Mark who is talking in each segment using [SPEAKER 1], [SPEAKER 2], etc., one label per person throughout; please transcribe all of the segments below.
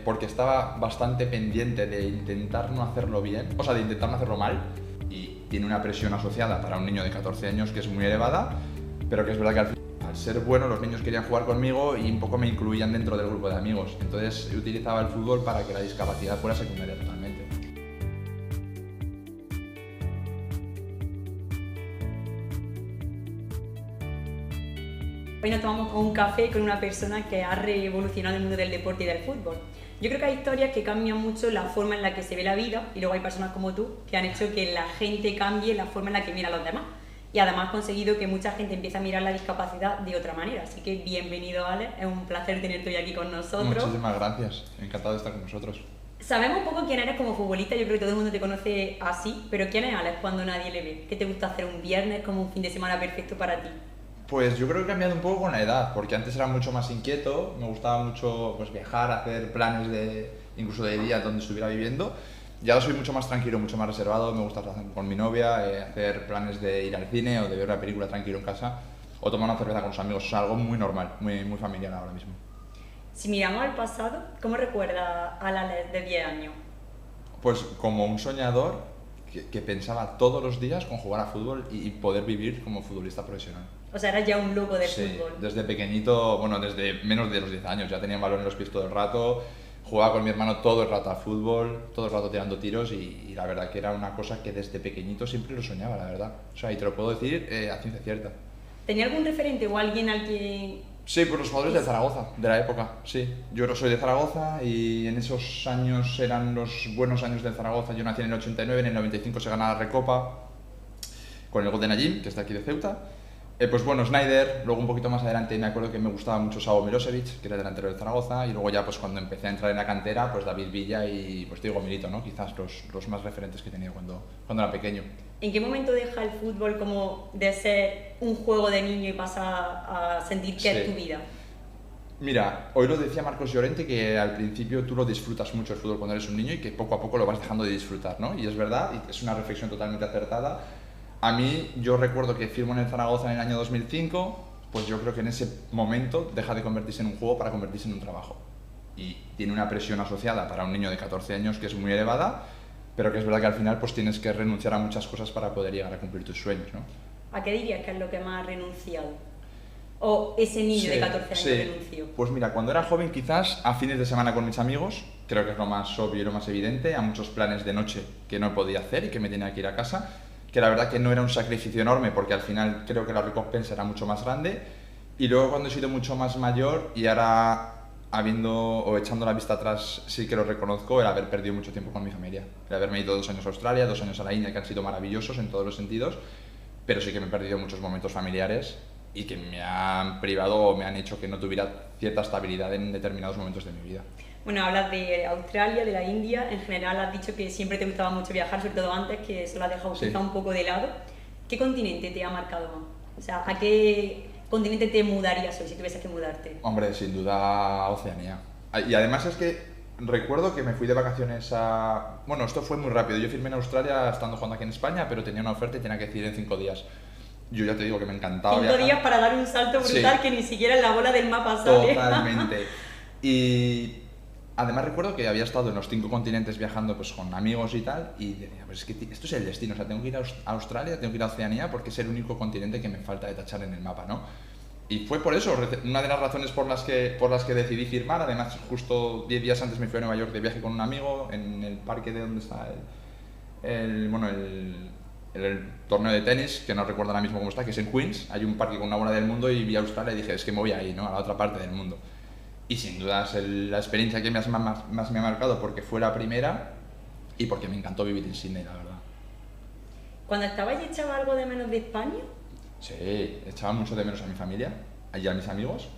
[SPEAKER 1] Porque estaba bastante pendiente de intentar no hacerlo bien, o sea, de intentar no hacerlo mal, y tiene una presión asociada para un niño de 14 años que es muy elevada, pero que es verdad que al ser bueno los niños querían jugar conmigo y un poco me incluían dentro del grupo de amigos, entonces utilizaba el fútbol para que la discapacidad fuera secundaria totalmente.
[SPEAKER 2] Hoy nos tomamos un café con una persona que ha revolucionado el mundo del deporte y del fútbol. Yo creo que hay historias que cambian mucho la forma en la que se ve la vida y luego hay personas como tú que han hecho que la gente cambie la forma en la que mira a los demás. Y además ha conseguido que mucha gente empiece a mirar la discapacidad de otra manera. Así que bienvenido, Alex. Es un placer tenerte hoy aquí con nosotros.
[SPEAKER 1] Muchísimas gracias. Encantado de estar con vosotros.
[SPEAKER 2] Sabemos un poco quién eres como futbolista, yo creo que todo el mundo te conoce así, pero ¿quién es Alex cuando nadie le ve? ¿Qué te gusta hacer un viernes como un fin de semana perfecto para ti?
[SPEAKER 1] Pues yo creo que he cambiado un poco con la edad, porque antes era mucho más inquieto, me gustaba mucho pues, viajar, hacer planes incluso de día donde estuviera viviendo. Y ahora soy mucho más tranquilo, mucho más reservado, me gusta estar con mi novia, hacer planes de ir al cine o de ver una película tranquilo en casa o tomar una cerveza con los amigos, o sea, algo muy normal, muy familiar ahora mismo.
[SPEAKER 2] Si miramos al pasado, ¿cómo recuerdas al Alex de 10 años?
[SPEAKER 1] Pues como un soñador que pensaba todos los días con jugar a fútbol y poder vivir como futbolista profesional.
[SPEAKER 2] O sea, eras ya un loco del
[SPEAKER 1] Sí,
[SPEAKER 2] fútbol.
[SPEAKER 1] desde pequeñito, bueno, desde menos de los 10 años, ya tenía el balón en los pies todo el rato, jugaba con mi hermano todo el rato a fútbol, todo el rato tirando tiros y la verdad que era una cosa que desde pequeñito siempre lo soñaba, la verdad. O sea, y te lo puedo decir a ciencia cierta.
[SPEAKER 2] ¿Tenía algún referente o alguien al que...?
[SPEAKER 1] Sí, pues los jugadores de Zaragoza, de la época, sí. Yo soy de Zaragoza y en esos años eran los buenos años de Zaragoza. Yo nací en el 89, en el 95 se gana la Recopa con el gol de Najim, que está aquí de Ceuta. Pues bueno, Snyder, luego un poquito más adelante me acuerdo que me gustaba mucho Savo Milosevic, que era delantero del Zaragoza, y luego ya pues cuando empecé a entrar en la cantera, pues David Villa y pues Diego Milito, ¿no? Quizás los más referentes que he tenido cuando era pequeño.
[SPEAKER 2] ¿En qué momento deja el fútbol como de ser un juego de niño y pasa a sentir que es tu vida?
[SPEAKER 1] Mira, hoy lo decía Marcos Llorente que al principio tú lo disfrutas mucho el fútbol cuando eres un niño y que poco a poco lo vas dejando de disfrutar, ¿no? Y es verdad, y es una reflexión totalmente acertada. A mí, yo recuerdo que firmo en el Zaragoza en el año 2005, pues yo creo que en ese momento deja de convertirse en un juego para convertirse en un trabajo. Y tiene una presión asociada para un niño de 14 años que es muy elevada, pero que es verdad que al final pues tienes que renunciar a muchas cosas para poder llegar a cumplir tus sueños, ¿no?
[SPEAKER 2] ¿A qué dirías que es lo que más has renunciado? ¿O ese niño de 14 años renunció?
[SPEAKER 1] Pues mira, cuando era joven quizás a fines de semana con mis amigos, creo que es lo más obvio y lo más evidente, a muchos planes de noche que no podía hacer y que me tenía que ir a casa, que la verdad que no era un sacrificio enorme porque al final creo que la recompensa era mucho más grande. Y luego cuando he sido mucho más mayor y ahora echando la vista atrás sí que lo reconozco, el haber perdido mucho tiempo con mi familia, el haberme ido 2 años a Australia, 2 años a la India, que han sido maravillosos en todos los sentidos, pero sí que me he perdido muchos momentos familiares y que me han privado o me han hecho que no tuviera cierta estabilidad en determinados momentos de mi vida.
[SPEAKER 2] Bueno, hablas de Australia, de la India, en general has dicho que siempre te gustaba mucho viajar, sobre todo antes, que se lo has dejado quizá un poco de lado. ¿Qué continente te ha marcado más? O sea, ¿a qué continente te mudarías hoy si tuvieses que mudarte?
[SPEAKER 1] Hombre, sin duda Oceanía. Y además es que recuerdo que me fui de vacaciones a... Bueno, esto fue muy rápido. Yo firmé en Australia estando jugando aquí en España, pero tenía una oferta y tenía que decidir en 5 días. Yo ya te digo que me encantaba
[SPEAKER 2] 5 días para dar un salto brutal que ni siquiera en la bola del mapa sale.
[SPEAKER 1] Totalmente. Y además recuerdo que había estado en los 5 continentes viajando pues con amigos y tal, y decía, pues es que esto es el destino, o sea, tengo que ir a Australia, tengo que ir a Oceanía porque es el único continente que me falta de tachar en el mapa, ¿no? Y fue por eso, una de las razones por las que decidí firmar. Además, justo 10 días antes me fui a Nueva York de viaje con un amigo en el parque de donde está el torneo de tenis, que no recuerdo ahora mismo cómo está, que es en Queens. Hay un parque con una bola del mundo y vi a Australia y dije, es que me voy ahí, ¿no? A la otra parte del mundo. Y sin duda es la experiencia que más me ha marcado porque fue la primera y porque me encantó vivir en Sydney, la verdad.
[SPEAKER 2] ¿Cuando estabas allí echaba algo de menos de España?
[SPEAKER 1] Sí, echaba mucho de menos a mi familia y a mis amigos.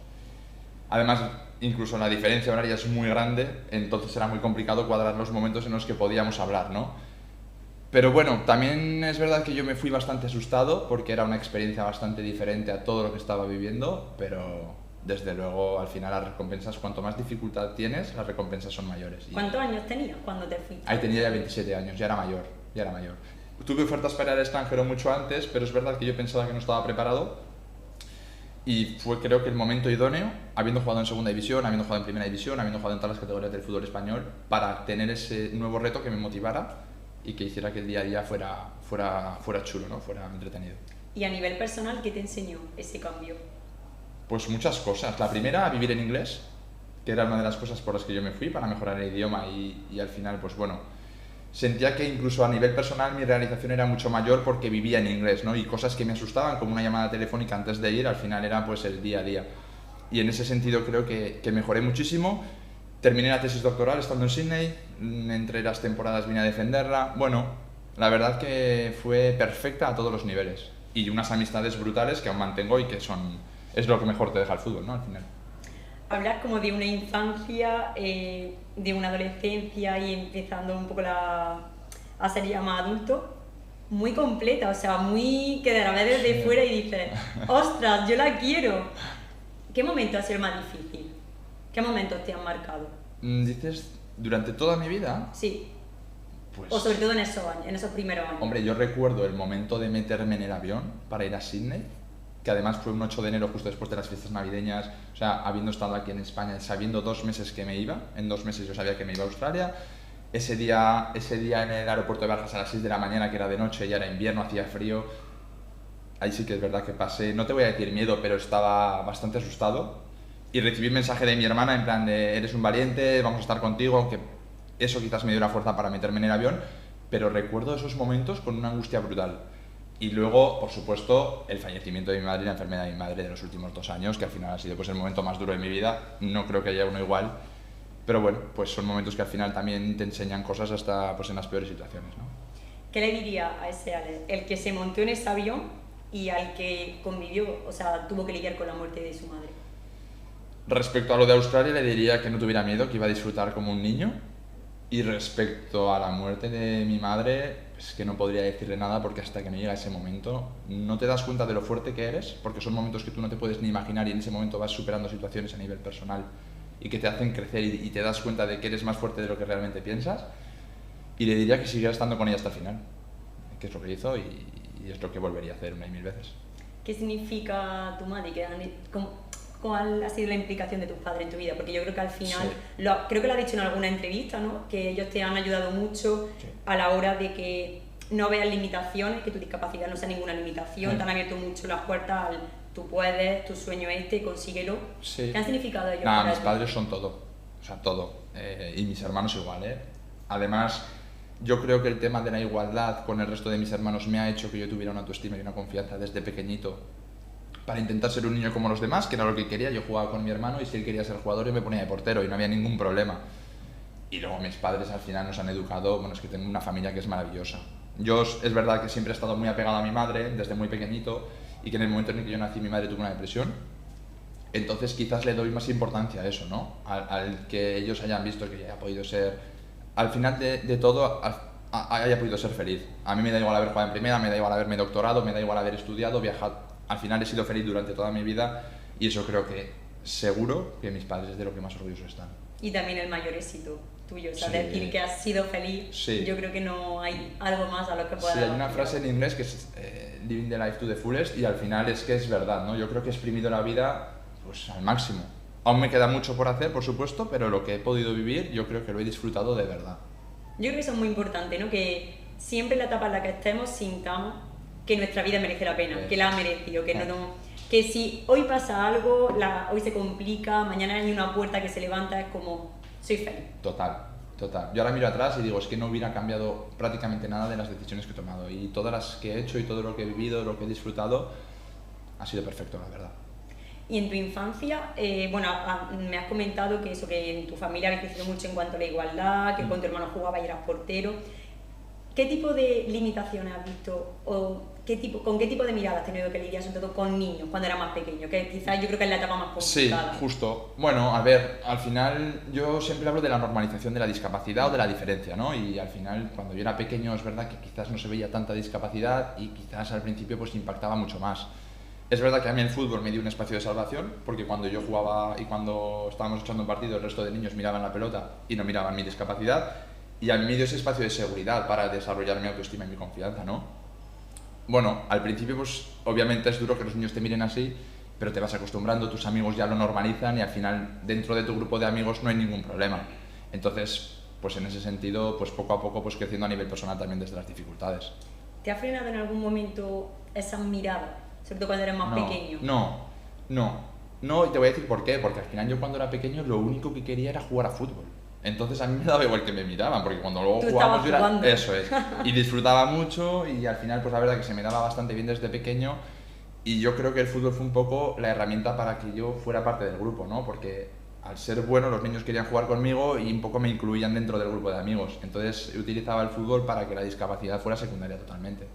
[SPEAKER 1] Además, incluso la diferencia horaria es muy grande, entonces era muy complicado cuadrar los momentos en los que podíamos hablar, ¿no? Pero bueno, también es verdad que yo me fui bastante asustado porque era una experiencia bastante diferente a todo lo que estaba viviendo, pero desde luego al final las recompensas, cuanto más dificultad tienes, las recompensas son mayores.
[SPEAKER 2] ¿Cuántos años tenías cuando te fuiste?
[SPEAKER 1] Ahí tenía ya 27 años, ya era mayor. Tuve ofertas para ir al extranjero mucho antes, pero es verdad que yo pensaba que no estaba preparado Y fue creo que el momento idóneo, habiendo jugado en segunda división, habiendo jugado en primera división, habiendo jugado en todas las categorías del fútbol español, para tener ese nuevo reto que me motivara y que hiciera que el día a día fuera chulo, ¿no? Fuera entretenido.
[SPEAKER 2] Y a nivel personal, ¿qué te enseñó ese cambio?
[SPEAKER 1] Pues muchas cosas. La primera, a vivir en inglés, que era una de las cosas por las que yo me fui para mejorar el idioma y al final, pues bueno, sentía que incluso a nivel personal mi realización era mucho mayor porque vivía en inglés, ¿no? Y cosas que me asustaban, como una llamada telefónica antes de ir, al final era pues el día a día. Y en ese sentido creo que mejoré muchísimo. Terminé la tesis doctoral estando en Sydney, entre las temporadas vine a defenderla. Bueno, la verdad que fue perfecta a todos los niveles. Y unas amistades brutales que aún mantengo y que es lo que mejor te deja el fútbol, ¿no? Al final.
[SPEAKER 2] Hablas como de una infancia, de una adolescencia y empezando un poco a ser ya más adulto, muy completa, o sea, muy que de la ves desde fuera y dices, ostras, yo la quiero. ¿Qué momento ha sido el más difícil? ¿Qué momentos te han marcado?
[SPEAKER 1] ¿Dices durante toda mi vida?
[SPEAKER 2] Sí.
[SPEAKER 1] Pues,
[SPEAKER 2] O sobre todo en esos años, en esos primeros años.
[SPEAKER 1] hombre, yo recuerdo el momento de meterme en el avión para ir a Sydney, que además fue un 8 de enero justo después de las fiestas navideñas, o sea, habiendo estado aquí en España, sabiendo 2 meses que me iba, en 2 meses yo sabía que me iba a Australia. Ese día en el aeropuerto de Barajas a las 6 de la mañana, que era de noche, ya era invierno, hacía frío, ahí sí que es verdad que pasé, no te voy a decir miedo, pero estaba bastante asustado. Y recibí un mensaje de mi hermana en plan de eres un valiente, vamos a estar contigo, aunque eso quizás me dio la fuerza para meterme en el avión, pero recuerdo esos momentos con una angustia brutal. Y luego, por supuesto, el fallecimiento de mi madre y la enfermedad de mi madre de los últimos 2 años, que al final ha sido pues el momento más duro de mi vida. No creo que haya uno igual, pero bueno, pues son momentos que al final también te enseñan cosas hasta pues en las peores situaciones, ¿no?
[SPEAKER 2] ¿Qué le diría a ese Alex, el que se montó en ese avión y al que convivió, o sea, tuvo que lidiar con la muerte de su madre?
[SPEAKER 1] Respecto a lo de Australia, le diría que no tuviera miedo, que iba a disfrutar como un niño. Y respecto a la muerte de mi madre, es que no podría decirle nada porque hasta que no llega ese momento no te das cuenta de lo fuerte que eres, porque son momentos que tú no te puedes ni imaginar y en ese momento vas superando situaciones a nivel personal y que te hacen crecer y te das cuenta de que eres más fuerte de lo que realmente piensas. Y le diría que siguiera estando con ella hasta el final, que es lo que hizo y es lo que volvería a hacer 1.000 veces.
[SPEAKER 2] ¿Qué significa tu madre? ¿Cuál ha sido la implicación de tus padres en tu vida? Porque yo creo que al final,
[SPEAKER 1] Sí.
[SPEAKER 2] creo que lo has dicho en alguna entrevista, ¿no? Que ellos te han ayudado mucho
[SPEAKER 1] Sí.
[SPEAKER 2] a la hora de que no veas limitaciones, que tu discapacidad no sea ninguna limitación,
[SPEAKER 1] Sí.
[SPEAKER 2] te han abierto mucho las puertas al tú puedes, tu sueño consíguelo.
[SPEAKER 1] Sí.
[SPEAKER 2] ¿Qué han significado ellos?
[SPEAKER 1] Nada,
[SPEAKER 2] para
[SPEAKER 1] mis
[SPEAKER 2] ti?
[SPEAKER 1] padres son todo, o sea, todo. Y mis hermanos igual, ¿eh? Además, yo creo que el tema de la igualdad con el resto de mis hermanos me ha hecho que yo tuviera una autoestima y una confianza desde pequeñito para intentar ser un niño como los demás, que era lo que quería. Yo jugaba con mi hermano y si él quería ser jugador yo me ponía de portero y no había ningún problema. Y luego mis padres al final nos han educado, bueno, es que tengo una familia que es maravillosa. Yo es verdad que siempre he estado muy apegado a mi madre desde muy pequeñito y que en el momento en el que yo nací mi madre tuvo una depresión. Entonces quizás le doy más importancia a eso, ¿no? Al que ellos hayan visto que haya podido ser, al final de todo, haya podido ser feliz. A mí me da igual haber jugado en primera, me da igual haberme doctorado, me da igual haber estudiado, viajado. Al final he sido feliz durante toda mi vida y eso creo que seguro que mis padres es de lo que más orgullosos están.
[SPEAKER 2] Y también el mayor éxito tuyo, o sea,
[SPEAKER 1] Sí.
[SPEAKER 2] decir que has sido feliz,
[SPEAKER 1] Sí.
[SPEAKER 2] yo creo que no hay algo más a lo que pueda
[SPEAKER 1] Sí, hay una frase en inglés que es living the life to the fullest y al final es que es verdad, ¿no? Yo creo que he exprimido la vida pues al máximo. Aún me queda mucho por hacer, por supuesto, pero lo que he podido vivir yo creo que lo he disfrutado de verdad.
[SPEAKER 2] Yo creo que eso es muy importante, ¿no? Que siempre en la etapa en la que estemos sintamos que nuestra vida merece la pena, que la ha merecido, que que si hoy pasa algo, hoy se complica, mañana hay una puerta que se levanta, es como, soy feliz.
[SPEAKER 1] Total, total. Yo ahora miro atrás y digo, es que no hubiera cambiado prácticamente nada de las decisiones que he tomado y todas las que he hecho y todo lo que he vivido, lo que he disfrutado, ha sido perfecto, la verdad.
[SPEAKER 2] Y en tu infancia, bueno, me has comentado que eso, que en tu familia habéis crecido mucho en cuanto a la igualdad, que con tu hermano jugabas y eras portero. ¿Qué tipo de limitaciones has visto o con qué tipo de mirada has tenido que lidiar, sobre todo con niños, cuando eras más pequeño? Que quizás yo creo que es la etapa más complicada.
[SPEAKER 1] Sí, justo. Bueno, a ver, al final yo siempre hablo de la normalización de la discapacidad o de la diferencia, ¿no? Y al final, cuando yo era pequeño, es verdad que quizás no se veía tanta discapacidad y quizás al principio pues impactaba mucho más. Es verdad que a mí el fútbol me dio un espacio de salvación, porque cuando yo jugaba y cuando estábamos echando un partido, el resto de niños miraban la pelota y no miraban mi discapacidad, y a mí me dio ese espacio de seguridad para desarrollar mi autoestima y mi confianza, ¿no? Bueno, al principio pues obviamente es duro que los niños te miren así pero te vas acostumbrando, tus amigos ya lo normalizan y al final dentro de tu grupo de amigos no hay ningún problema. Entonces, pues en ese sentido, pues poco a poco pues creciendo a nivel personal también desde las dificultades.
[SPEAKER 2] ¿Te ha frenado en algún momento esas miradas? Sobre todo cuando eres más pequeño.
[SPEAKER 1] No, y te voy a decir por qué, porque al final yo cuando era pequeño lo único que quería era jugar a fútbol. Entonces a mí me daba igual que me miraban, porque cuando luego
[SPEAKER 2] Tú
[SPEAKER 1] jugábamos yo
[SPEAKER 2] estabas
[SPEAKER 1] era...
[SPEAKER 2] jugando.
[SPEAKER 1] Eso es. Y disfrutaba mucho y al final pues la verdad que se me daba bastante bien desde pequeño y yo creo que el fútbol fue un poco la herramienta para que yo fuera parte del grupo, ¿no? Porque al ser bueno los niños querían jugar conmigo y un poco me incluían dentro del grupo de amigos. Entonces utilizaba el fútbol para que la discapacidad fuera secundaria totalmente.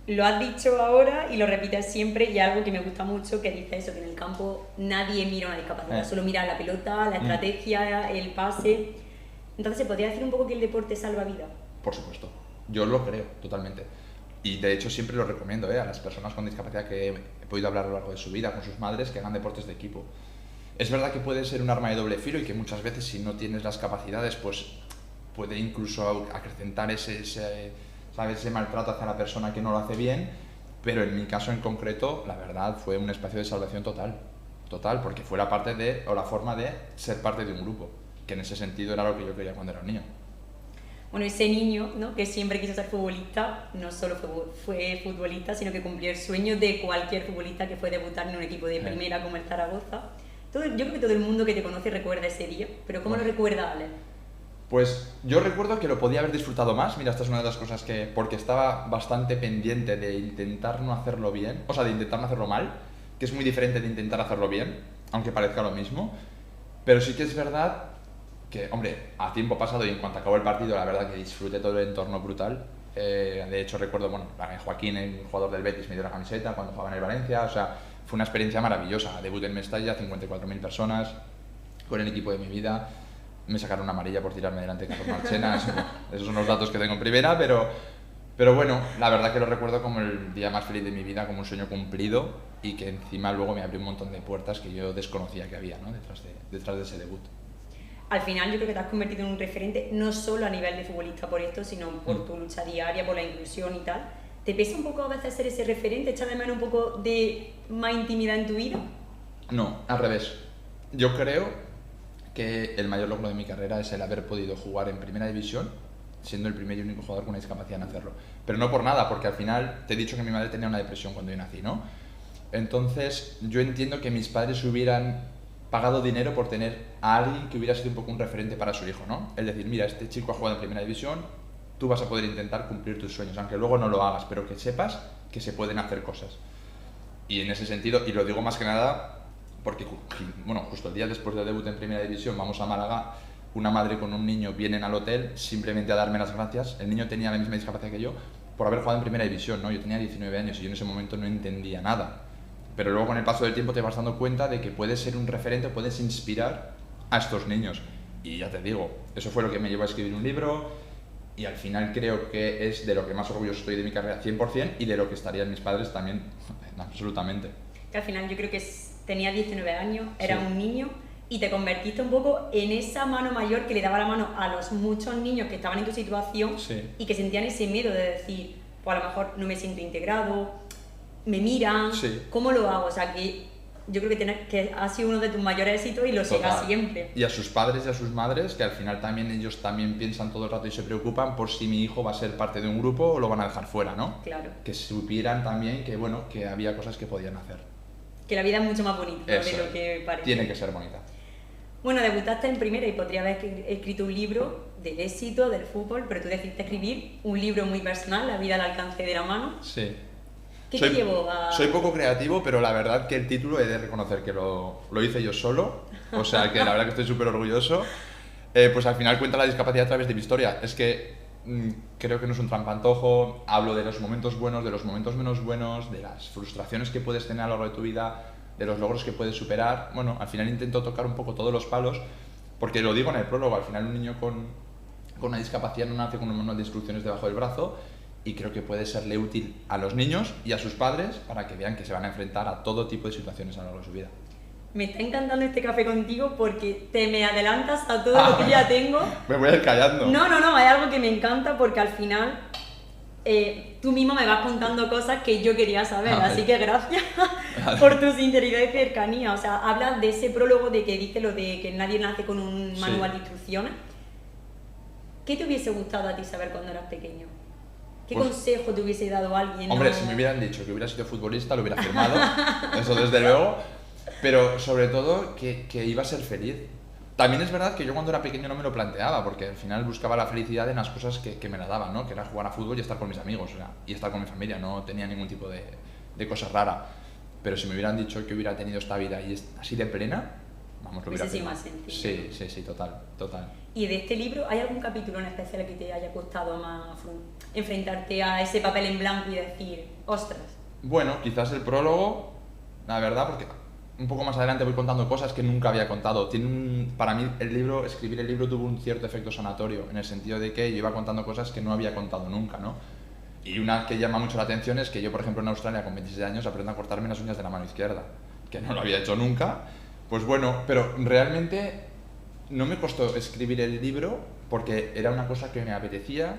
[SPEAKER 2] Lo has dicho ahora y lo repites siempre y algo que me gusta mucho que dice eso, que en el campo nadie mira una discapacidad, solo mira la pelota, la estrategia, el pase. Entonces, ¿se podría decir un poco que el deporte salva vidas?
[SPEAKER 1] Por supuesto, yo lo creo totalmente. Y de hecho siempre lo recomiendo a las personas con discapacidad que he podido hablar a lo largo de su vida con sus madres que hagan deportes de equipo. Es verdad que puede ser un arma de doble filo y que muchas veces si no tienes las capacidades pues puede incluso acrecentar ese maltrato hacia la persona que no lo hace bien, pero en mi caso en concreto la verdad fue un espacio de salvación total, porque fue la parte de, o la forma de ser parte de un grupo, que en ese sentido era lo que yo quería cuando era un niño.
[SPEAKER 2] Bueno, ese niño, ¿no?, que siempre quiso ser futbolista, no solo fue futbolista, sino que cumplió el sueño de cualquier futbolista que fue debutar en un equipo de primera como el Zaragoza. Yo creo que todo el mundo que te conoce recuerda ese día, pero ¿cómo lo recuerda Ale?
[SPEAKER 1] Pues yo recuerdo que lo podía haber disfrutado más, mira, esta es una de las cosas que, porque estaba bastante pendiente de intentar no hacerlo bien, o sea, de intentar no hacerlo mal, que es muy diferente de intentar hacerlo bien, aunque parezca lo mismo, pero sí que es verdad que, hombre, a tiempo pasado y en cuanto acabó el partido, la verdad que disfruté todo el entorno brutal. De hecho recuerdo, bueno, Joaquín, el jugador del Betis, me dio la camiseta cuando jugaba en el Valencia, o sea, fue una experiencia maravillosa. Debut en Mestalla, 54.000 personas, con el equipo de mi vida. Me sacaron una amarilla por tirarme delante de Carlos Marchenas. Esos son los datos que tengo en primera, pero bueno, la verdad que lo recuerdo como el día más feliz de mi vida, como un sueño cumplido y que encima luego me abrió un montón de puertas que yo desconocía que había, ¿no?, detrás de ese debut.
[SPEAKER 2] Al final yo creo que te has convertido en un referente no solo a nivel de futbolista por esto, sino por tu lucha diaria, por la inclusión y tal. ¿Te pesa un poco a veces ser ese referente? ¿Echas de menos un poco de más intimidad en tu vida?
[SPEAKER 1] No, al revés. Yo creo que el mayor logro de mi carrera es el haber podido jugar en primera división, siendo el primer y único jugador con una discapacidad en hacerlo. Pero no por nada, porque al final te he dicho que mi madre tenía una depresión cuando yo nací, ¿no? Entonces yo entiendo que mis padres hubieran pagado dinero por tener a alguien que hubiera sido un poco un referente para su hijo, ¿no? Es decir, mira, este chico ha jugado en primera división, tú vas a poder intentar cumplir tus sueños, aunque luego no lo hagas, pero que sepas que se pueden hacer cosas. Y en ese sentido, y lo digo más que nada porque, bueno, justo el día después del debut en primera división vamos a Málaga, una madre con un niño vienen al hotel simplemente a darme las gracias. El niño tenía la misma discapacidad que yo por haber jugado en primera división, ¿no? Yo tenía 19 años y yo en ese momento no entendía nada. Pero luego con el paso del tiempo te vas dando cuenta de que puedes ser un referente, puedes inspirar a estos niños. Y ya te digo, eso fue lo que me llevó a escribir un libro y al final creo que es de lo que más orgulloso estoy de mi carrera 100% y de lo que estarían mis padres también, absolutamente.
[SPEAKER 2] Que al final yo creo que tenía 19 años, era un niño y te convertiste un poco en esa mano mayor que le daba la mano a los muchos niños que estaban en tu situación y que sentían ese miedo de decir, pues a lo mejor no me siento integrado, me miran, ¿cómo lo hago? O sea, que yo creo que ha sido uno de tus mayores éxitos y lo será siempre.
[SPEAKER 1] Y a sus padres y a sus madres, que al final también ellos también piensan todo el rato y se preocupan por si mi hijo va a ser parte de un grupo o lo van a dejar fuera, ¿no?
[SPEAKER 2] Claro.
[SPEAKER 1] Que supieran también que, bueno, que había cosas que podían hacer.
[SPEAKER 2] Que la vida es mucho más bonita de lo que parece.
[SPEAKER 1] Tiene que ser bonita.
[SPEAKER 2] Bueno, debutaste en primera y podría haber escrito un libro del éxito, del fútbol, pero tú decidiste escribir un libro muy personal, La vida al alcance de la mano.
[SPEAKER 1] Sí.
[SPEAKER 2] ¿Qué te llevó a...?
[SPEAKER 1] Soy poco creativo, pero la verdad que el título he de reconocer que lo hice yo solo, o sea que la verdad que estoy súper orgulloso. Pues al final cuenta la discapacidad a través de mi historia. Es que creo que no es un trampantojo, hablo de los momentos buenos, de los momentos menos buenos, de las frustraciones que puedes tener a lo largo de tu vida, de los logros que puedes superar. Bueno, al final intento tocar un poco todos los palos, porque lo digo en el prólogo, al final un niño con una discapacidad no nace con un manual de instrucciones debajo del brazo, y creo que puede serle útil a los niños y a sus padres para que vean que se van a enfrentar a todo tipo de situaciones a lo largo de su vida.
[SPEAKER 2] Me está encantando este café contigo porque te me adelantas a todo lo que ya tengo.
[SPEAKER 1] Me voy a ir callando.
[SPEAKER 2] No, hay algo que me encanta porque al final tú mismo me vas contando cosas que yo quería saber,
[SPEAKER 1] Vale.
[SPEAKER 2] así que gracias
[SPEAKER 1] Vale.
[SPEAKER 2] por tu sinceridad y cercanía. O sea, hablas de ese prólogo de que dice lo de que nadie nace con un
[SPEAKER 1] Sí.
[SPEAKER 2] manual de instrucciones. ¿Qué te hubiese gustado a ti saber cuando eras pequeño? ¿Qué
[SPEAKER 1] Pues-
[SPEAKER 2] consejo te hubiese dado alguien?
[SPEAKER 1] Hombre,
[SPEAKER 2] ¿No?
[SPEAKER 1] si me hubieran dicho que hubiera sido futbolista, lo hubiera firmado, eso desde luego, pero sobre todo que iba a ser feliz. También es verdad que yo cuando era pequeño no me lo planteaba, porque al final buscaba la felicidad en las cosas que me la daban, ¿no? Que era jugar a fútbol y estar con mis amigos, o sea, y estar con mi familia, no tenía ningún tipo de cosa rara. Pero si me hubieran dicho que hubiera tenido esta vida y así de plena, vamos, lo hubiera
[SPEAKER 2] Hubiese sido
[SPEAKER 1] firmado.
[SPEAKER 2] más sencillo.
[SPEAKER 1] Sí, total, total.
[SPEAKER 2] Y de este libro, ¿hay algún capítulo en especial que te haya costado más enfrentarte a ese papel en blanco y decir, ostras?
[SPEAKER 1] Bueno, quizás el prólogo, la verdad, porque un poco más adelante voy contando cosas que nunca había contado. Para mí escribir el libro tuvo un cierto efecto sanatorio, en el sentido de que yo iba contando cosas que no había contado nunca, ¿no? Y una que llama mucho la atención es que yo, por ejemplo, en Australia con 26 años aprendo a cortarme las uñas de la mano izquierda, que no lo había hecho nunca. Pues bueno, pero realmente no me costó escribir el libro porque era una cosa que me apetecía,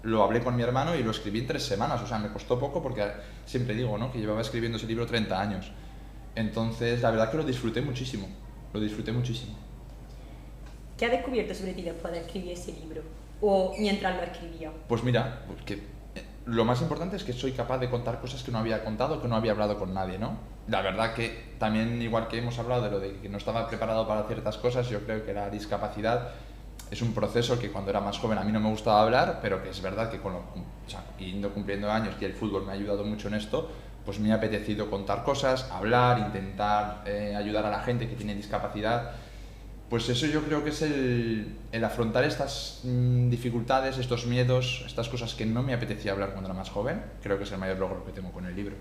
[SPEAKER 1] lo hablé con mi hermano y lo escribí en 3 semanas, o sea, me costó poco porque siempre digo, ¿no?, que llevaba escribiendo ese libro 30 años. Entonces, la verdad que lo disfruté muchísimo, lo disfruté muchísimo.
[SPEAKER 2] ¿Qué has descubierto sobre ti después de escribir ese libro? O mientras lo escribía.
[SPEAKER 1] Pues mira, pues que lo más importante es que soy capaz de contar cosas que no había contado, que no había hablado con nadie, ¿no? La verdad que también, igual que hemos hablado de lo de que no estaba preparado para ciertas cosas, yo creo que la discapacidad es un proceso que cuando era más joven a mí no me gustaba hablar, pero que es verdad que yendo cumpliendo años y el fútbol me ha ayudado mucho en esto, pues me ha apetecido contar cosas, hablar, intentar ayudar a la gente que tiene discapacidad. Pues eso yo creo que es el afrontar estas dificultades, estos miedos, estas cosas que no me apetecía hablar cuando era más joven, creo que es el mayor logro que tengo con el libro.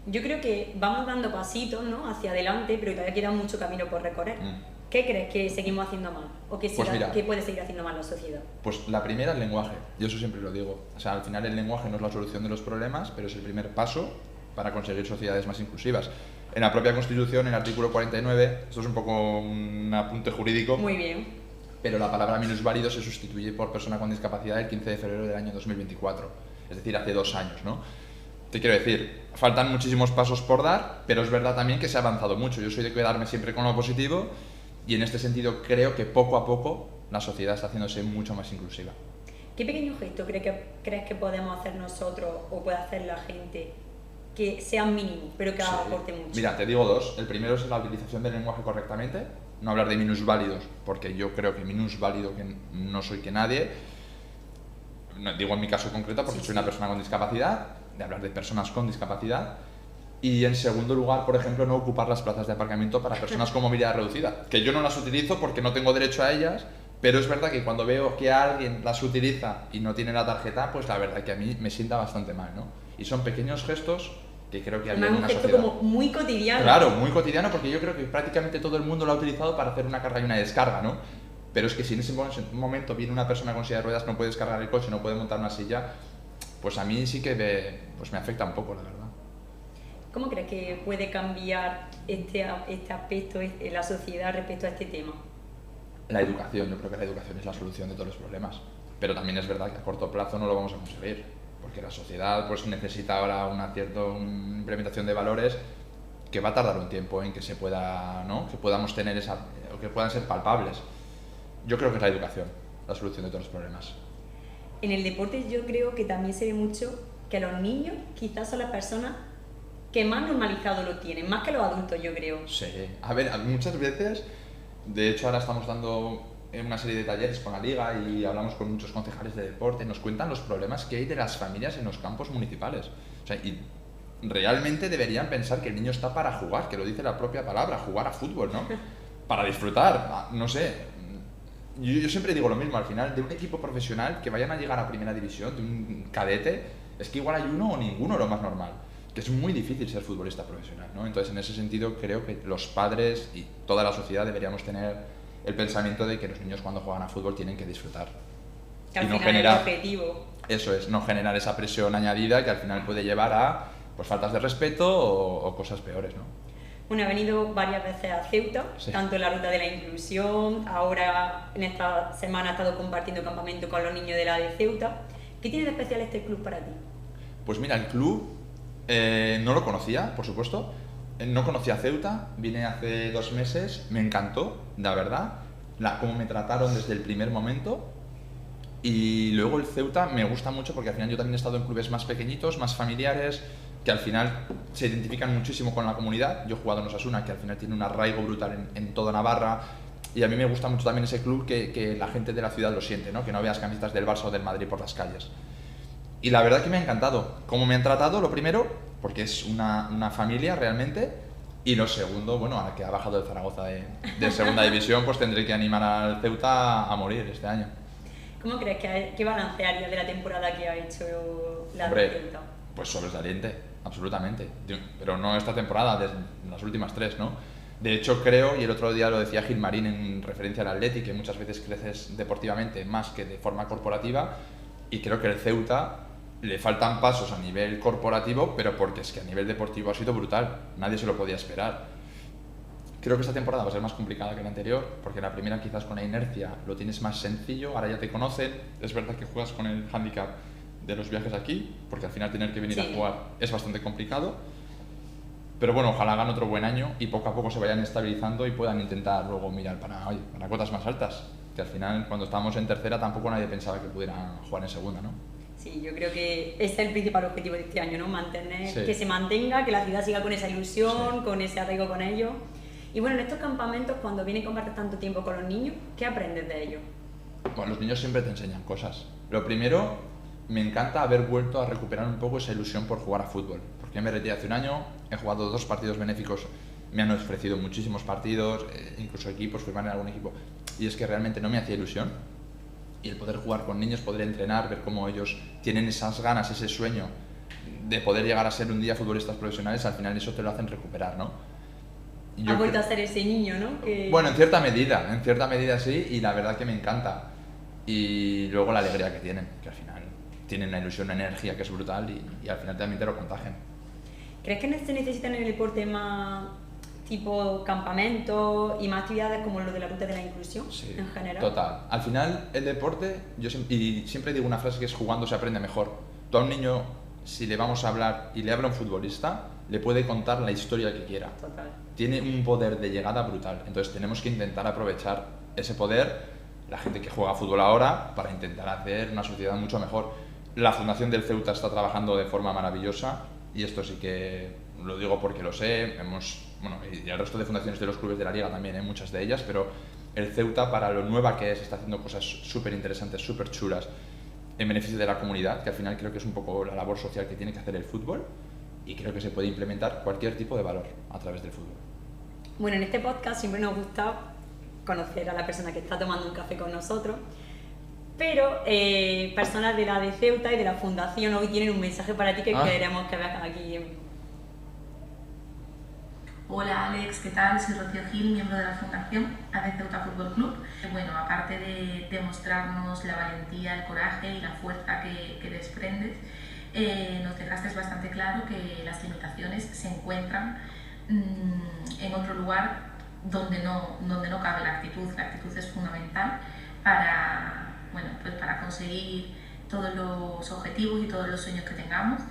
[SPEAKER 2] Yo creo que vamos dando pasitos, ¿no?, hacia adelante, pero todavía queda mucho camino por recorrer. ¿Qué crees que seguimos haciendo mal? ¿O que,
[SPEAKER 1] Pues mira,
[SPEAKER 2] que puede seguir haciendo mal la sociedad?
[SPEAKER 1] Pues la primera, el lenguaje. Yo eso siempre lo digo. O sea, al final el lenguaje no es la solución de los problemas, pero es el primer paso para conseguir sociedades más inclusivas. En la propia Constitución, en el artículo 49, esto es un poco un apunte jurídico,
[SPEAKER 2] Muy bien.
[SPEAKER 1] pero la palabra minusválido se sustituye por persona con discapacidad el 15 de febrero del año 2024, es decir, hace 2 años, ¿no? Te quiero decir, faltan muchísimos pasos por dar, pero es verdad también que se ha avanzado mucho. Yo soy de quedarme siempre con lo positivo y en este sentido creo que poco a poco la sociedad está haciéndose mucho más inclusiva.
[SPEAKER 2] ¿Qué pequeño gesto crees que podemos hacer nosotros o puede hacer la gente que sea mínimo, pero que aporte mucho?
[SPEAKER 1] Mira, te digo 2. El primero es la utilización del lenguaje correctamente, no hablar de minusválidos, porque yo creo que minusválido que no soy que nadie, no, digo en mi caso concreto porque soy una persona con discapacidad, de hablar de personas con discapacidad. Y en segundo lugar, por ejemplo, no ocupar las plazas de aparcamiento para personas con movilidad reducida, que yo no las utilizo porque no tengo derecho a ellas, pero es verdad que cuando veo que alguien las utiliza y no tiene la tarjeta, pues la verdad que a mí me sienta bastante mal, ¿no? Y son pequeños gestos que creo que había en
[SPEAKER 2] Un
[SPEAKER 1] una
[SPEAKER 2] gesto
[SPEAKER 1] sociedad.
[SPEAKER 2] como muy cotidiano.
[SPEAKER 1] Claro, muy cotidiano, porque yo creo que prácticamente todo el mundo lo ha utilizado para hacer una carga y una descarga, ¿no? Pero es que si en ese momento viene una persona con silla de ruedas, no puede descargar el coche, no puede montar una silla, pues a mí sí que me afecta un poco, la verdad.
[SPEAKER 2] ¿Cómo crees que puede cambiar este aspecto en la sociedad respecto a este tema?
[SPEAKER 1] La educación, yo creo que la educación es la solución de todos los problemas. Pero también es verdad que a corto plazo no lo vamos a conseguir, porque la sociedad pues necesita ahora una cierta implementación de valores que va a tardar un tiempo en que se pueda, ¿no?, que podamos tener o que puedan ser palpables. Yo creo que es la educación la solución de todos los problemas.
[SPEAKER 2] En el deporte yo creo que también se ve mucho que los niños quizás son las personas que más normalizado lo tienen, más que los adultos, yo creo.
[SPEAKER 1] Sí, a ver, muchas veces, de hecho ahora estamos dando una serie de talleres con la liga y hablamos con muchos concejales de deporte, nos cuentan los problemas que hay de las familias en los campos municipales. O sea, y realmente deberían pensar que el niño está para jugar, que lo dice la propia palabra, jugar a fútbol, ¿no? Para disfrutar, no sé. Yo siempre digo lo mismo, al final, de un equipo profesional que vayan a llegar a primera división, de un cadete, es que igual hay uno o ninguno, lo más normal. Que es muy difícil ser futbolista profesional, ¿no? Entonces, en ese sentido, creo que los padres y toda la sociedad deberíamos tener el pensamiento de que los niños cuando juegan a fútbol tienen que disfrutar.
[SPEAKER 2] Que al
[SPEAKER 1] y no
[SPEAKER 2] final
[SPEAKER 1] generar,
[SPEAKER 2] es el objetivo.
[SPEAKER 1] eso es, no generar esa presión añadida que al final puede llevar a pues, faltas de respeto o cosas peores, ¿no?
[SPEAKER 2] Bueno, he venido varias veces a Ceuta,
[SPEAKER 1] Sí.
[SPEAKER 2] tanto en la ruta de la inclusión, ahora en esta semana he estado compartiendo campamento con los niños de la de Ceuta. ¿Qué tiene de especial este club para ti?
[SPEAKER 1] Pues mira, el club no lo conocía, por supuesto. No conocía Ceuta, vine hace 2 meses, me encantó, la verdad, cómo me trataron desde el primer momento. Y luego el Ceuta me gusta mucho porque al final yo también he estado en clubes más pequeñitos, más familiares, que al final se identifican muchísimo con la comunidad. Yo he jugado en Osasuna, que al final tiene un arraigo brutal en toda Navarra, y a mí me gusta mucho también ese club que la gente de la ciudad lo siente, ¿no? Que no veas camisetas del Barça o del Madrid por las calles. Y la verdad que me ha encantado cómo me han tratado, lo primero, porque es una familia realmente, y lo segundo, bueno, ahora que ha bajado el Zaragoza de segunda división, pues tendré que animar al Ceuta a morir este año.
[SPEAKER 2] ¿Cómo crees que balance harías de la temporada que ha hecho la
[SPEAKER 1] Hombre,
[SPEAKER 2] Ceuta?
[SPEAKER 1] pues sobresaliente, absolutamente. Pero no esta temporada, desde las últimas 3, ¿no? De hecho, creo, y el otro día lo decía Gilmarín en referencia al Atleti, que muchas veces creces deportivamente más que de forma corporativa, y creo que el Ceuta le faltan pasos a nivel corporativo, pero porque es que a nivel deportivo ha sido brutal. Nadie se lo podía esperar. Creo que esta temporada va a ser más complicada que la anterior, porque la primera quizás con la inercia lo tienes más sencillo, ahora ya te conocen. Es verdad que juegas con el hándicap de los viajes aquí, porque al final tener que venir a jugar es bastante complicado. Pero bueno, ojalá hagan otro buen año y poco a poco se vayan estabilizando y puedan intentar luego mirar para cotas más altas. Que al final, cuando estábamos en tercera, tampoco nadie pensaba que pudieran jugar en segunda, ¿no?
[SPEAKER 2] Sí, yo creo que ese es el principal objetivo de este año, ¿no? Que se mantenga, que la ciudad siga con esa ilusión, con ese arraigo con ellos. Y bueno, en estos campamentos, cuando vienes y compartes tanto tiempo con los niños, ¿qué aprendes de ellos?
[SPEAKER 1] Bueno, los niños siempre te enseñan cosas. Lo primero, me encanta haber vuelto a recuperar un poco esa ilusión por jugar a fútbol. Porque me retiré hace un año, he jugado 2 partidos benéficos, me han ofrecido muchísimos partidos, incluso equipos, firmar en algún equipo. Y es que realmente no me hacía ilusión. Y el poder jugar con niños, poder entrenar, ver cómo ellos tienen esas ganas, ese sueño de poder llegar a ser un día futbolistas profesionales, al final eso te lo hacen recuperar, ¿no?
[SPEAKER 2] Has vuelto a ser ese niño, ¿no?
[SPEAKER 1] Bueno, en cierta medida sí, y la verdad que me encanta. Y luego la alegría que tienen, que al final tienen una ilusión, una energía que es brutal y al final también te lo contagian.
[SPEAKER 2] ¿Crees que se necesitan en el deporte más tipo campamentos y más actividades como lo de la ruta de la inclusión en general?
[SPEAKER 1] Total. Al final el deporte, y siempre digo una frase que es jugando se aprende mejor. Tú a un niño, si le vamos a hablar y le habla un futbolista, le puede contar la historia que quiera.
[SPEAKER 2] Total.
[SPEAKER 1] Tiene un poder de llegada brutal. Entonces tenemos que intentar aprovechar ese poder, la gente que juega fútbol ahora, para intentar hacer una sociedad mucho mejor. La Fundación del Ceuta está trabajando de forma maravillosa y esto sí que lo digo porque lo sé. Y el resto de fundaciones de los clubes de la Liga también, muchas de ellas, pero el Ceuta, para lo nueva que es, está haciendo cosas súper interesantes, súper chulas en beneficio de la comunidad, que al final creo que es un poco la labor social que tiene que hacer el fútbol. Y creo que se puede implementar cualquier tipo de valor a través del fútbol.
[SPEAKER 2] Bueno, en este podcast siempre nos gusta conocer a la persona que está tomando un café con nosotros, pero personas de la de Ceuta y de la Fundación hoy tienen un mensaje para ti que queremos que veas aquí.
[SPEAKER 3] Hola Alex, ¿qué tal? Soy Rocío Gil, miembro de la Fundación AD Ceuta Fútbol Club. Bueno, aparte de demostrarnos la valentía, el coraje y la fuerza que desprendes, nos dejaste bastante claro que las limitaciones se encuentran en otro lugar donde no cabe la actitud. La actitud es fundamental para conseguir todos los objetivos y todos los sueños que tengamos.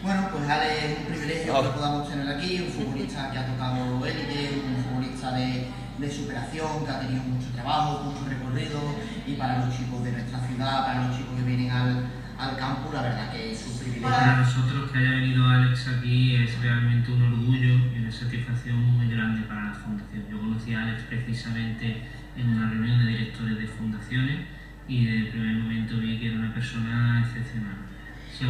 [SPEAKER 4] Bueno, pues Ale, es un privilegio que podamos tener aquí, un futbolista que ha tocado élite, un futbolista de superación, que ha tenido mucho trabajo, mucho recorrido, y para los chicos de nuestra ciudad, para los chicos que vienen al campo, la verdad que es un privilegio.
[SPEAKER 5] Para nosotros que haya venido Alex aquí es realmente un orgullo y una satisfacción muy grande para la Fundación. Yo conocí a Alex precisamente en una reunión de directores de fundaciones y desde el primer momento vi que era una persona excepcional.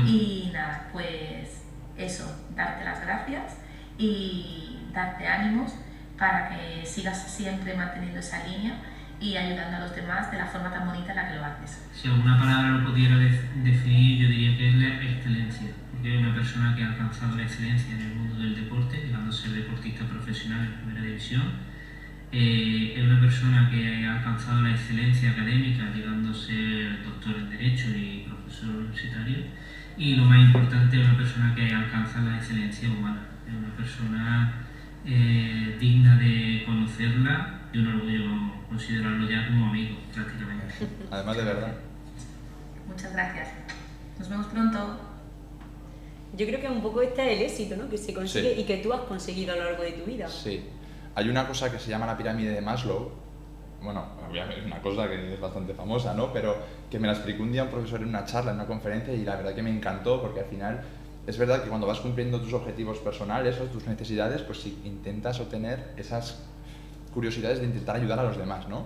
[SPEAKER 3] Y nada, pues eso, darte las gracias y darte ánimos para que sigas siempre manteniendo esa línea y ayudando a los demás de la forma tan bonita en la que lo haces.
[SPEAKER 5] Si alguna palabra lo pudiera definir, yo diría que es la excelencia, porque es una persona que ha alcanzado la excelencia en el mundo del deporte, llegando a ser deportista profesional en primera división. Es una persona que ha alcanzado la excelencia académica, llegando a ser doctor en Derecho y profesor universitario. Y lo más importante, es una persona que alcanza la excelencia humana, es una persona digna de conocerla y un orgullo considerarlo ya como amigo, prácticamente.
[SPEAKER 1] Además de verdad.
[SPEAKER 3] Muchas gracias. Nos vemos pronto.
[SPEAKER 2] Yo creo que un poco este es el éxito, ¿no? Que se consigue
[SPEAKER 1] Sí.
[SPEAKER 2] y que tú has conseguido a lo largo de tu vida.
[SPEAKER 1] Sí. Hay una cosa que se llama la pirámide de Maslow. Bueno, obviamente es una cosa que es bastante famosa, ¿no? Pero que me la explicó un día un profesor en una charla, en una conferencia, y la verdad que me encantó, porque al final es verdad que cuando vas cumpliendo tus objetivos personales o tus necesidades, pues sí, intentas obtener esas curiosidades de intentar ayudar a los demás, ¿no?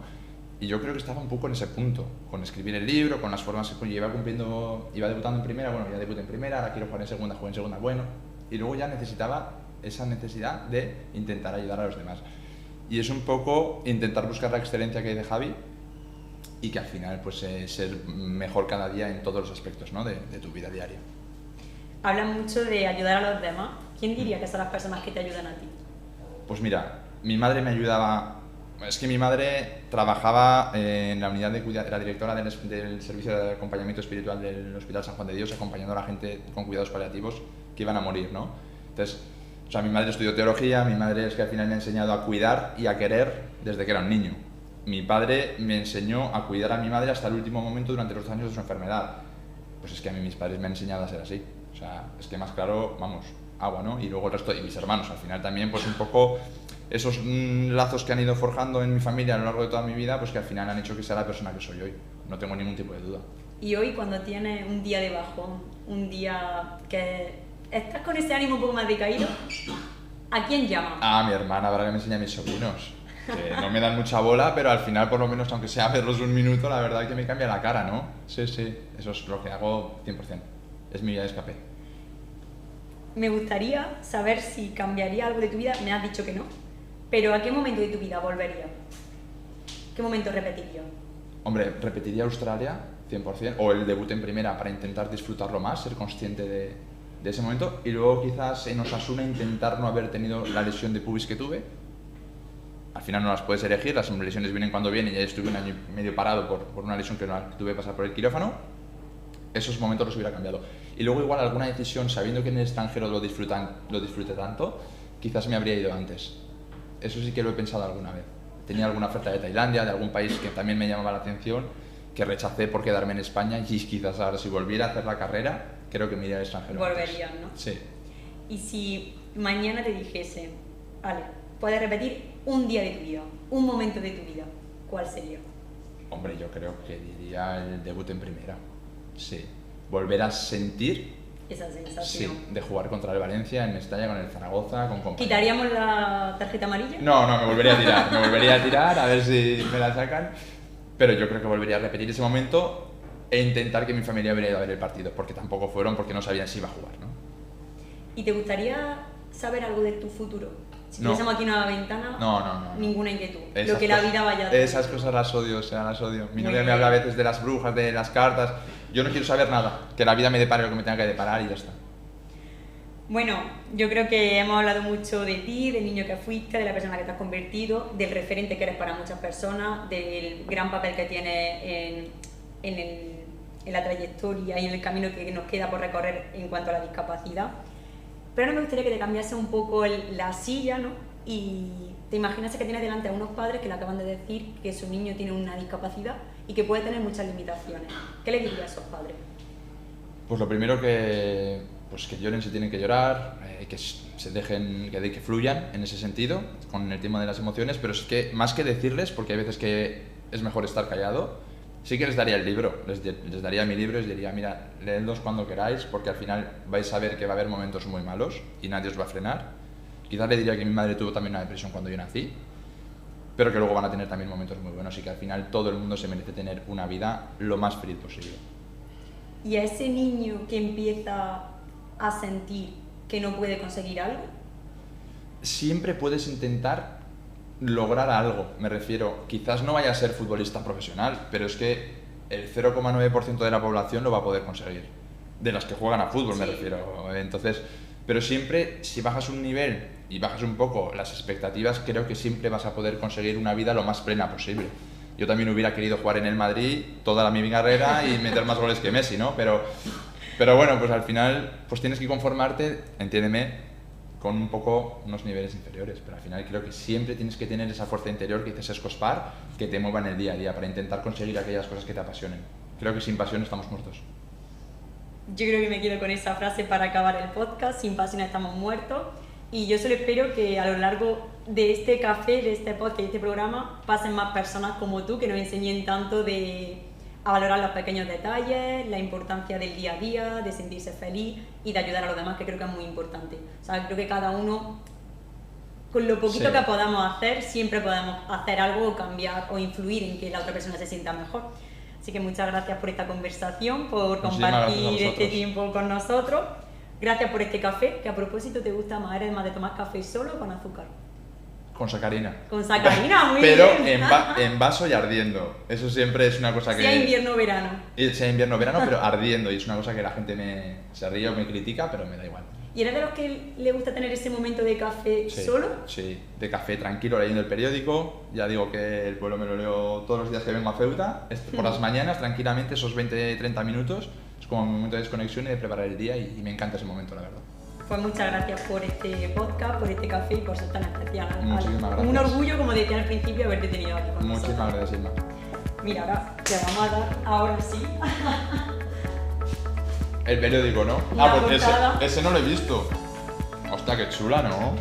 [SPEAKER 1] Y yo creo que estaba un poco en ese punto, con escribir el libro, con las formas que iba cumpliendo, iba debutando en primera, bueno, ya debuté en primera, ahora quiero jugar en segunda, juego en segunda, bueno, y luego ya necesitaba esa necesidad de intentar ayudar a los demás. Y es un poco intentar buscar la excelencia que hay de Javi y que al final pues ser mejor cada día en todos los aspectos, ¿no? de tu vida diaria.
[SPEAKER 2] Hablas mucho de ayudar a los demás. ¿Quién diría que son las personas que te ayudan a ti?
[SPEAKER 1] Pues mira, mi madre me ayudaba. Es que mi madre trabajaba en la unidad de cuidado, era directora del servicio de acompañamiento espiritual del Hospital San Juan de Dios, acompañando a la gente con cuidados paliativos que iban a morir, ¿no? Entonces, o sea, mi madre estudió teología, mi madre es que al final me ha enseñado a cuidar y a querer desde que era un niño. Mi padre me enseñó a cuidar a mi madre hasta el último momento durante los años de su enfermedad. Pues es que a mí mis padres me han enseñado a ser así. O sea, es que más claro, vamos, agua, ¿no? Y luego el resto, y mis hermanos, al final también, pues un poco esos lazos que han ido forjando en mi familia a lo largo de toda mi vida, pues que al final han hecho que sea la persona que soy hoy. No tengo ningún tipo de duda.
[SPEAKER 2] Y hoy, cuando tienes un día de bajón, un día que estás con ese ánimo un poco más decaído, ¿a quién llamas?
[SPEAKER 1] A mi hermana, para que me enseñe a mis sobrinos. Que no me dan mucha bola, pero al final, por lo menos, aunque sea verlos un minuto, la verdad es que me cambia la cara, ¿no? Sí, sí, eso es lo que hago 100%. Es mi vía de escape.
[SPEAKER 2] Me gustaría saber si cambiaría algo de tu vida. Me has dicho que no. Pero ¿a qué momento de tu vida volvería? ¿Qué momento repetiría?
[SPEAKER 1] Hombre, repetiría Australia 100%, o el debut en primera para intentar disfrutarlo más, ser consciente de ese momento, y luego quizás en Osasuna intentar no haber tenido la lesión de pubis que tuve. Al final no las puedes elegir, las lesiones vienen cuando vienen, y ya estuve un año y medio parado por una lesión que tuve que pasar por el quirófano. Esos momentos los hubiera cambiado. Y luego igual alguna decisión, sabiendo que en el extranjero lo disfrute tanto, quizás me habría ido antes. Eso sí que lo he pensado alguna vez. Tenía alguna oferta de Tailandia, de algún país que también me llamaba la atención, que rechacé por quedarme en España, y quizás ahora si volviera a hacer la carrera, creo que me iría al extranjero.
[SPEAKER 2] Volverías, ¿no?
[SPEAKER 1] Sí.
[SPEAKER 2] Y si mañana te dijese, vale, puedes repetir un día de tu vida, un momento de tu vida, ¿cuál sería?
[SPEAKER 1] Hombre, yo creo que diría el debut en primera. Sí. Volver a sentir,
[SPEAKER 2] Esa sensación.
[SPEAKER 1] sí, de jugar contra el Valencia, en Mestalla, con el Zaragoza, con compañeros.
[SPEAKER 2] ¿Quitaríamos la tarjeta amarilla?
[SPEAKER 1] No, me volvería a tirar, a ver si me la sacan. Pero yo creo que volvería a repetir ese momento e intentar que mi familia hubiera ido a ver el partido, porque tampoco fueron, porque no sabían si iba a jugar, ¿no?
[SPEAKER 2] ¿Y te gustaría saber algo de tu futuro? Si
[SPEAKER 1] No.
[SPEAKER 2] tuviésemos aquí una ventana,
[SPEAKER 1] No.
[SPEAKER 2] ninguna inquietud.
[SPEAKER 1] Esas
[SPEAKER 2] Lo que la
[SPEAKER 1] cosas-
[SPEAKER 2] vida vaya a
[SPEAKER 1] Esas cosas las odio, o sea, las odio. Mi
[SPEAKER 2] Muy
[SPEAKER 1] novia me
[SPEAKER 2] bien.
[SPEAKER 1] habla a veces de las brujas, de las cartas. Yo no quiero saber nada, que la vida me depare lo que me tenga que deparar y ya está.
[SPEAKER 2] Bueno, yo creo que hemos hablado mucho de ti, del niño que fuiste, de la persona que te has convertido, del referente que eres para muchas personas, del gran papel que tienes en la trayectoria y en el camino que nos queda por recorrer en cuanto a la discapacidad. Pero ahora me gustaría que te cambiase un poco la silla, ¿no? Y te imaginas que tienes delante a unos padres que le acaban de decir que su niño tiene una discapacidad y que puede tener muchas limitaciones. ¿Qué le dirías a esos padres?
[SPEAKER 1] Pues lo primero que lloren si tienen que llorar, que se dejen, que fluyan en ese sentido, con el tema de las emociones, pero es que más que decirles, porque hay veces que es mejor estar callado, sí que les daría el libro, les daría mi libro y les diría, mira, leedlos cuando queráis, porque al final vais a ver que va a haber momentos muy malos y nadie os va a frenar. Quizás le diría que mi madre tuvo también una depresión cuando yo nací, pero que luego van a tener también momentos muy buenos y que al final todo el mundo se merece tener una vida lo más feliz posible.
[SPEAKER 2] Y a ese niño que empieza a sentir que no puede conseguir algo,
[SPEAKER 1] Siempre puedes intentar lograr algo, me refiero, quizás no vaya a ser futbolista profesional, pero es que el 0,9% de la población lo va a poder conseguir, de las que juegan a fútbol, me
[SPEAKER 2] Sí.
[SPEAKER 1] refiero. Entonces, pero siempre, si bajas un nivel y bajas un poco las expectativas, creo que siempre vas a poder conseguir una vida lo más plena posible. Yo también hubiera querido jugar en el Madrid toda mi carrera y meter más goles que Messi, ¿no? Pero bueno, pues al final pues tienes que conformarte, entiéndeme, con un poco unos niveles inferiores, pero al final creo que siempre tienes que tener esa fuerza interior que dices escospar, que te mueva en el día a día para intentar conseguir aquellas cosas que te apasionen. Creo que sin pasión estamos muertos.
[SPEAKER 2] Yo creo que me quedo con esa frase para acabar el podcast: sin pasión estamos muertos. Y yo solo espero que a lo largo de este café, de este podcast y de este programa pasen más personas como tú que nos enseñen tanto a valorar los pequeños detalles, la importancia del día a día, de sentirse feliz y de ayudar a los demás, que creo que es muy importante. O sea, creo que cada uno, con lo poquito que podamos hacer, siempre podemos hacer algo o cambiar o influir en que la otra persona se sienta mejor. Así que muchas gracias por esta conversación, por compartir este tiempo con nosotros. Gracias por este café, que a propósito, ¿te gusta más? ¿Eres más de tomar café solo o con azúcar?
[SPEAKER 1] Con sacarina.
[SPEAKER 2] Con sacarina, muy
[SPEAKER 1] Pero
[SPEAKER 2] bien.
[SPEAKER 1] en vaso y ardiendo. Eso siempre es una cosa que...
[SPEAKER 2] Sea invierno o verano.
[SPEAKER 1] Sea invierno o verano, pero ardiendo. Y es una cosa que la gente se ríe o me critica, pero me da igual.
[SPEAKER 2] ¿Y eres de los que le gusta tener ese momento de café solo?
[SPEAKER 1] Sí, de café tranquilo leyendo el periódico. Ya digo que el pueblo me lo leo todos los días que vengo a Ceuta. Por las mañanas, tranquilamente, esos 20-30 minutos. Es como un momento de desconexión y de preparar el día y me encanta ese momento, la verdad.
[SPEAKER 2] Pues muchas gracias por este podcast, por este café y por ser tan especial.
[SPEAKER 1] Muchísimas gracias.
[SPEAKER 2] Un orgullo, como decía al principio, haberte tenido aquí con nosotros.
[SPEAKER 1] Muchísimas gracias, Irma.
[SPEAKER 2] Mira, ahora te vamos a dar, ahora sí.
[SPEAKER 1] El periódico, ¿no?
[SPEAKER 2] La
[SPEAKER 1] Porque
[SPEAKER 2] portada.
[SPEAKER 1] ese no lo he visto. Hostia, qué chula, ¿no?